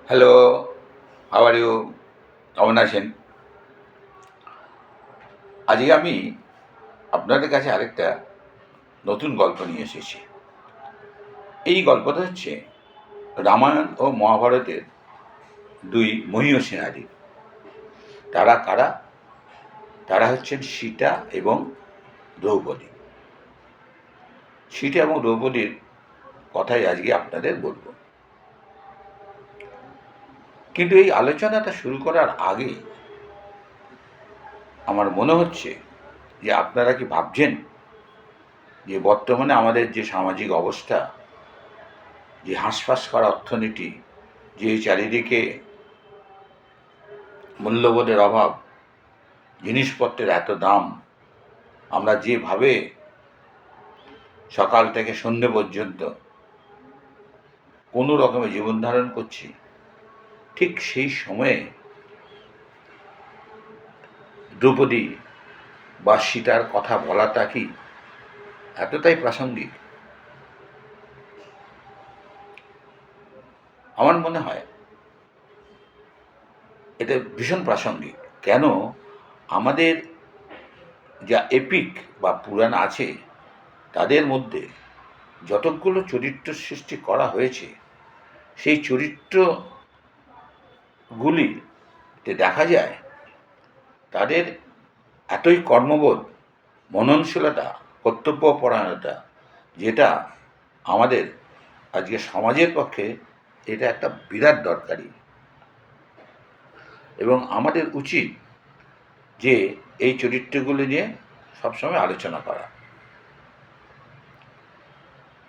Hello, how are you? কেমন আছেন? আজকে আমি আপনাদের কাছে আরেকটা নতুন গল্প নিয়ে এসেছি। এই গল্পটা হচ্ছে রামায়ণ ও মহাভারতের দুই মহীয়সী নারী। তারা কারা? তারা হচ্ছেন সীতা এবং দ্রৌপদী। সীতা এবং দ্রৌপদীর কথাই আজকে আপনাদের বলবো। কিন্তু এই আলোচনাটা শুরু করার আগে আমার মনে হচ্ছে যে আপনারা কি ভাবছেন যে বর্তমানে আমাদের যে সামাজিক অবস্থা, যে হাঁসফাঁস করা অর্থনীতি, যে চারিদিকে মূল্যবোধের অভাব, জিনিসপত্রের এত দাম, আমরা যেভাবে সকাল থেকে সন্ধে পর্যন্ত কোনো রকমে জীবন ধারণ করছি, ঠিক সেই সময়ে দ্রৌপদী বা সীতার কথা বলাটা কি এতটাই প্রাসঙ্গিক? আমার মনে হয় এটা ভীষণ প্রাসঙ্গিক। কেন? আমাদের যা এপিক বা পুরাণ আছে তাদের মধ্যে যতগুলো চরিত্র সৃষ্টি করা হয়েছে, সেই চরিত্রগুলিতে দেখা যায় তাদের এতই কর্মবোধ, মননশীলতা, কর্তব্যপরায়ণতা, যেটা আমাদের আজকে সমাজের পক্ষে এটা একটা বিরাট দরকারি। এবং আমাদের উচিত যে এই চরিত্রগুলি নিয়ে সবসময় আলোচনা করা।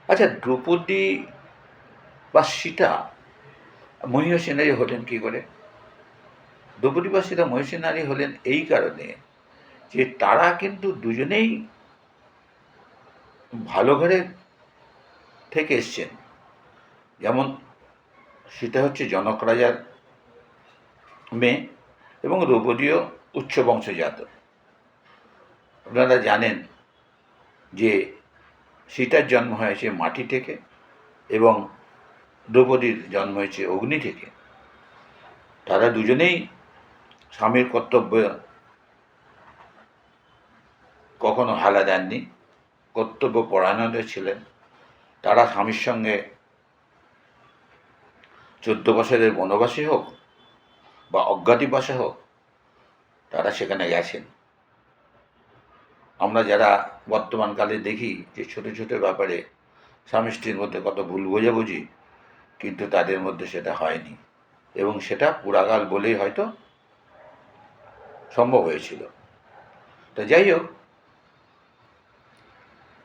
আচ্ছা, দ্রৌপদী বা সীতা মহীয়সী নারী হলেন কী করে? দ্রৌপদী বা সীতা মহীয়সী নারী হলেন এই কারণে যে তারা কিন্তু দুজনেই ভালো ঘরের থেকে এসছেন। যেমন সীতা হচ্ছে জনক রাজার মেয়ে এবং দ্রৌপদীও উচ্চ বংশজাত। আপনারা জানেন যে সীতার জন্ম হয়েছে মাটি থেকে এবং দ্রৌপদীর জন্ম হয়েছে অগ্নি থেকে। তারা দুজনেই স্বামীর কর্তব্য কখনো হালা দেননি, কর্তব্য পরায়ণ ছিলেন। তারা স্বামীর সঙ্গে 14 বছরের বনবাসী হোক বা অজ্ঞাতিবাসে হোক, তারা সেখানে গেছেন। আমরা যারা বর্তমানকালে দেখি যে ছোটো ছোটো ব্যাপারে স্বামী স্ত্রীর মধ্যে কত ভুল বোঝাবুঝি, কিন্তু তাদের মধ্যে সেটা হয়নি এবং সেটা পুরাকাল বলেই হয়তো সম্ভব হয়েছিল। তো যাই হোক,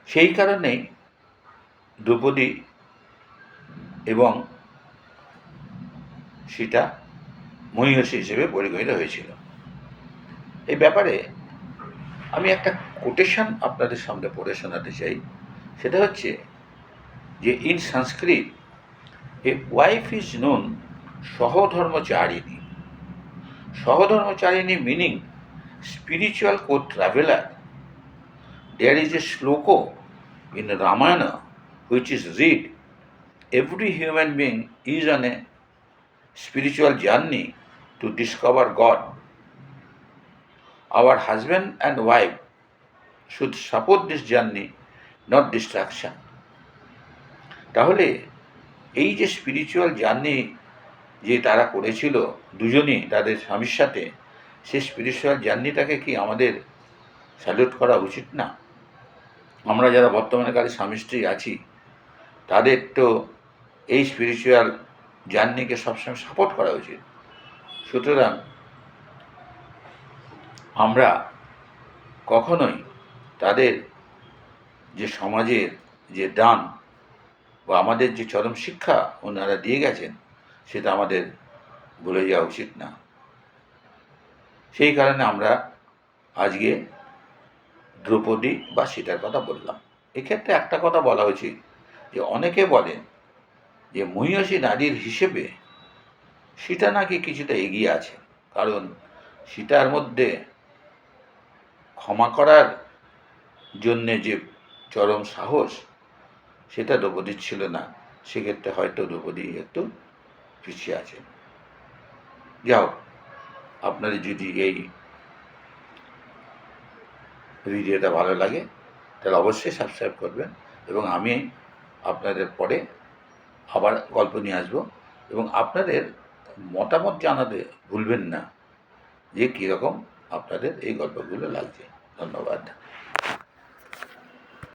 সেই কারণেই দ্রৌপদী এবং সীতা মহীয়সী হিসেবে পরিগণিত হয়েছিল। এই ব্যাপারে আমি একটা কোটেশন আপনাদের সামনে পড়ে শোনাতে চাই। সেটা হচ্ছে যে in Sanskrit a wife is known সহধর্মচারিণী। সহধর্মচারিণী meaning spiritual co-traveler. There is a শ্লোক in Ramayana which is read, every human being is on a spiritual journey to discover God. Our husband and wife should support this journey, not distraction. তাহলে এই যে spiritual journey যে তারা করেছিল দুজনই তাদের স্বামীর সাথে, সেই স্পিরিচুয়াল জার্নিটাকে কি আমাদের স্যালুট করা উচিত না? আমরা যারা বর্তমানে কালে স্বামী স্ত্রী আছি, তাদের তো এই স্পিরিচুয়াল জার্নিকে সবসময় সাপোর্ট করা উচিত। সুতরাং আমরা কখনোই তাদের যে সমাজের যে দান বা আমাদের যে চরম শিক্ষা ওনারা দিয়ে গেছেন, সেটা আমাদের ভুলে যাওয়া উচিত না। সেই কারণে আমরা আজকে দ্রৌপদী বা সীতার কথা বললাম। এক্ষেত্রে একটা কথা বলা উচিত যে অনেকে বলেন যে মহীয়সী নারীর হিসেবে সীতা নাকি কিছুটা এগিয়ে আছে, কারণ সীতার মধ্যে ক্ষমা করার জন্যে যে চরম সাহস, সেটা দ্রৌপদীর ছিল না। সেক্ষেত্রে হয়তো দ্রৌপদী একটু পিছিয়ে আছে। যাও, আপনাদের যদি এই ভিডিওটা ভালো লাগে তাহলে অবশ্যই সাবস্ক্রাইব করবেন, এবং আমি আপনাদের পরে আবার গল্প নিয়ে আসবো, এবং আপনাদের মতামত জানাতে ভুলবেন না যে কীরকম আপনাদের এই গল্পগুলো লাগছে। ধন্যবাদ।